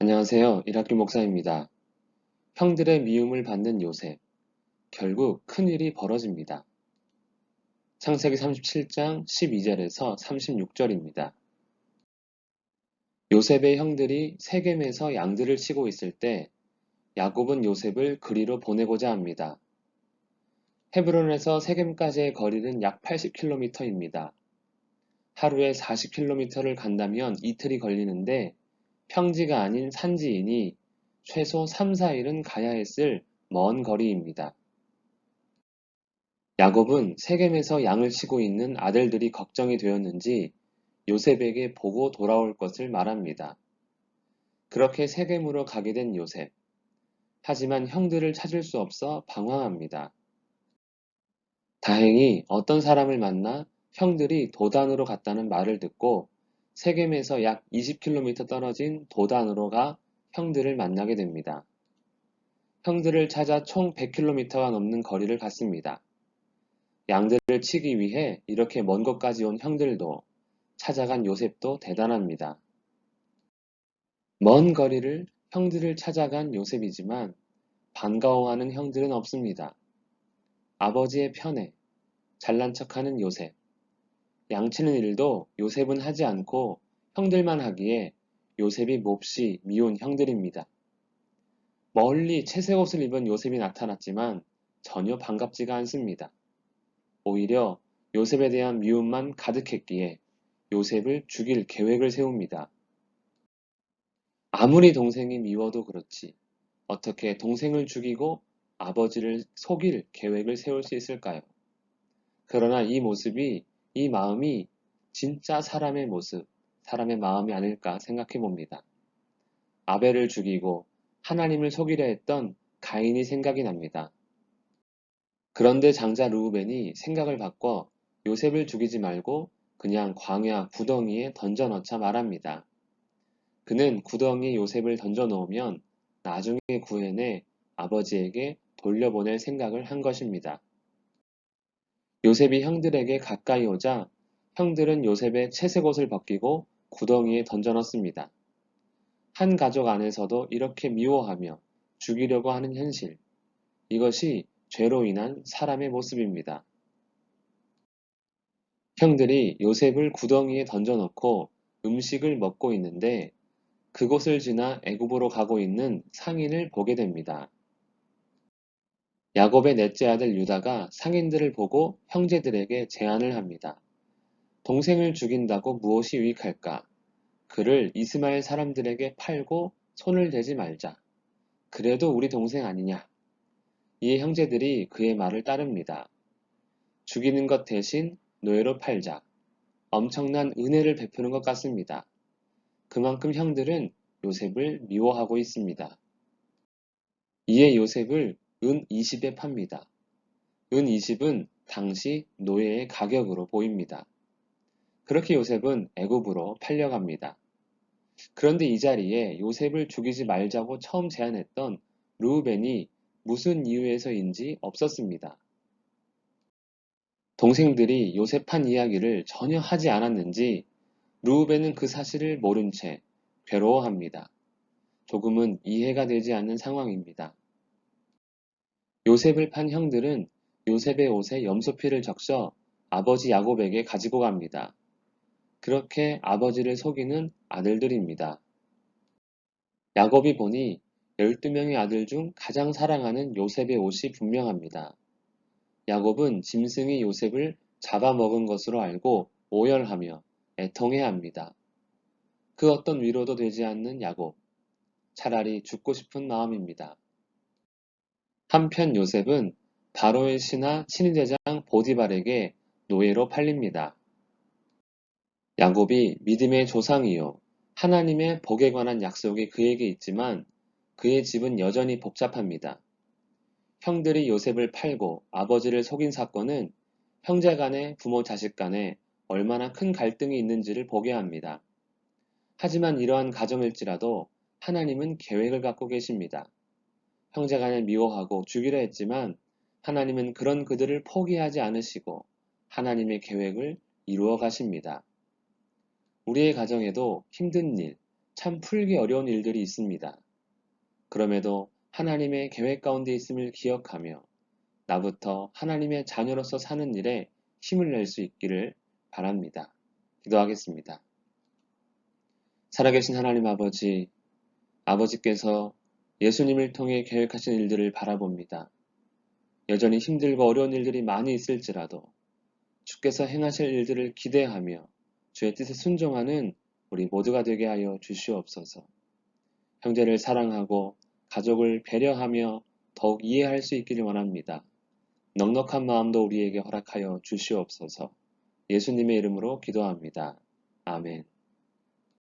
안녕하세요. 일학기 목사입니다. 형들의 미움을 받는 요셉. 결국 큰일이 벌어집니다. 창세기 37장 12절에서 36절입니다. 요셉의 형들이 세겜에서 양들을 치고 있을 때 야곱은 요셉을 그리로 보내고자 합니다. 헤브론에서 세겜까지의 거리는 약 80km입니다. 하루에 40km를 간다면 이틀이 걸리는데 평지가 아닌 산지이니 최소 3, 4일은 가야 했을 먼 거리입니다. 야곱은 세겜에서 양을 치고 있는 아들들이 걱정이 되었는지 요셉에게 보고 돌아올 것을 말합니다. 그렇게 세겜으로 가게 된 요셉. 하지만 형들을 찾을 수 없어 방황합니다. 다행히 어떤 사람을 만나 형들이 도단으로 갔다는 말을 듣고 세겜에서 약 20km 떨어진 도단으로 가 형들을 만나게 됩니다. 형들을 찾아 총 100km가 넘는 거리를 갔습니다. 양들을 치기 위해 이렇게 먼 곳까지 온 형들도 찾아간 요셉도 대단합니다. 먼 거리를 형들을 찾아간 요셉이지만 반가워하는 형들은 없습니다. 아버지의 편에 잘난 척하는 요셉. 양치는 일도 요셉은 하지 않고 형들만 하기에 요셉이 몹시 미운 형들입니다. 멀리 채색 옷을 입은 요셉이 나타났지만 전혀 반갑지가 않습니다. 오히려 요셉에 대한 미움만 가득했기에 요셉을 죽일 계획을 세웁니다. 아무리 동생이 미워도 그렇지 어떻게 동생을 죽이고 아버지를 속일 계획을 세울 수 있을까요? 그러나 이 마음이 진짜 사람의 모습, 사람의 마음이 아닐까 생각해 봅니다. 아벨을 죽이고 하나님을 속이려 했던 가인이 생각이 납니다. 그런데 장자 르우벤이 생각을 바꿔 요셉을 죽이지 말고 그냥 광야 구덩이에 던져 넣자 말합니다. 그는 구덩이에 요셉을 던져 놓으면 나중에 구해내 아버지에게 돌려보낼 생각을 한 것입니다. 요셉이 형들에게 가까이 오자 형들은 요셉의 채색 옷을 벗기고 구덩이에 던져 넣습니다. 한 가족 안에서도 이렇게 미워하며 죽이려고 하는 현실. 이것이 죄로 인한 사람의 모습입니다. 형들이 요셉을 구덩이에 던져넣고 음식을 먹고 있는데 그곳을 지나 애굽으로 가고 있는 상인을 보게 됩니다. 야곱의 넷째 아들 유다가 상인들을 보고 형제들에게 제안을 합니다. 동생을 죽인다고 무엇이 유익할까? 그를 이스마엘 사람들에게 팔고 손을 대지 말자. 그래도 우리 동생 아니냐? 이에 형제들이 그의 말을 따릅니다. 죽이는 것 대신 노예로 팔자. 엄청난 은혜를 베푸는 것 같습니다. 그만큼 형들은 요셉을 미워하고 있습니다. 이에 요셉을 은 20에 팝니다. 은 20은 당시 노예의 가격으로 보입니다. 그렇게 요셉은 애굽으로 팔려갑니다. 그런데 이 자리에 요셉을 죽이지 말자고 처음 제안했던 르우벤이 무슨 이유에서인지 없었습니다. 동생들이 요셉 판 이야기를 전혀 하지 않았는지 르우벤은 그 사실을 모른 채 괴로워합니다. 조금은 이해가 되지 않는 상황입니다. 요셉을 판 형들은 요셉의 옷에 염소피를 적셔 아버지 야곱에게 가지고 갑니다. 그렇게 아버지를 속이는 아들들입니다. 야곱이 보니 12명의 아들 중 가장 사랑하는 요셉의 옷이 분명합니다. 야곱은 짐승이 요셉을 잡아먹은 것으로 알고 오열하며 애통해합니다. 그 어떤 위로도 되지 않는 야곱. 차라리 죽고 싶은 마음입니다. 한편 요셉은 바로의 신하 친위대장 보디발에게 노예로 팔립니다. 야곱이 믿음의 조상이요 하나님의 복에 관한 약속이 그에게 있지만 그의 집은 여전히 복잡합니다. 형들이 요셉을 팔고 아버지를 속인 사건은 형제 간에 부모 자식 간에 얼마나 큰 갈등이 있는지를 보게 합니다. 하지만 이러한 가정일지라도 하나님은 계획을 갖고 계십니다. 형제간을 미워하고 죽이려 했지만 하나님은 그런 그들을 포기하지 않으시고 하나님의 계획을 이루어 가십니다. 우리의 가정에도 힘든 일, 참 풀기 어려운 일들이 있습니다. 그럼에도 하나님의 계획 가운데 있음을 기억하며 나부터 하나님의 자녀로서 사는 일에 힘을 낼 수 있기를 바랍니다. 기도하겠습니다. 살아계신 하나님 아버지, 아버지께서 예수님을 통해 계획하신 일들을 바라봅니다. 여전히 힘들고 어려운 일들이 많이 있을지라도 주께서 행하실 일들을 기대하며 주의 뜻에 순종하는 우리 모두가 되게 하여 주시옵소서. 형제를 사랑하고 가족을 배려하며 더욱 이해할 수 있기를 원합니다. 넉넉한 마음도 우리에게 허락하여 주시옵소서. 예수님의 이름으로 기도합니다. 아멘.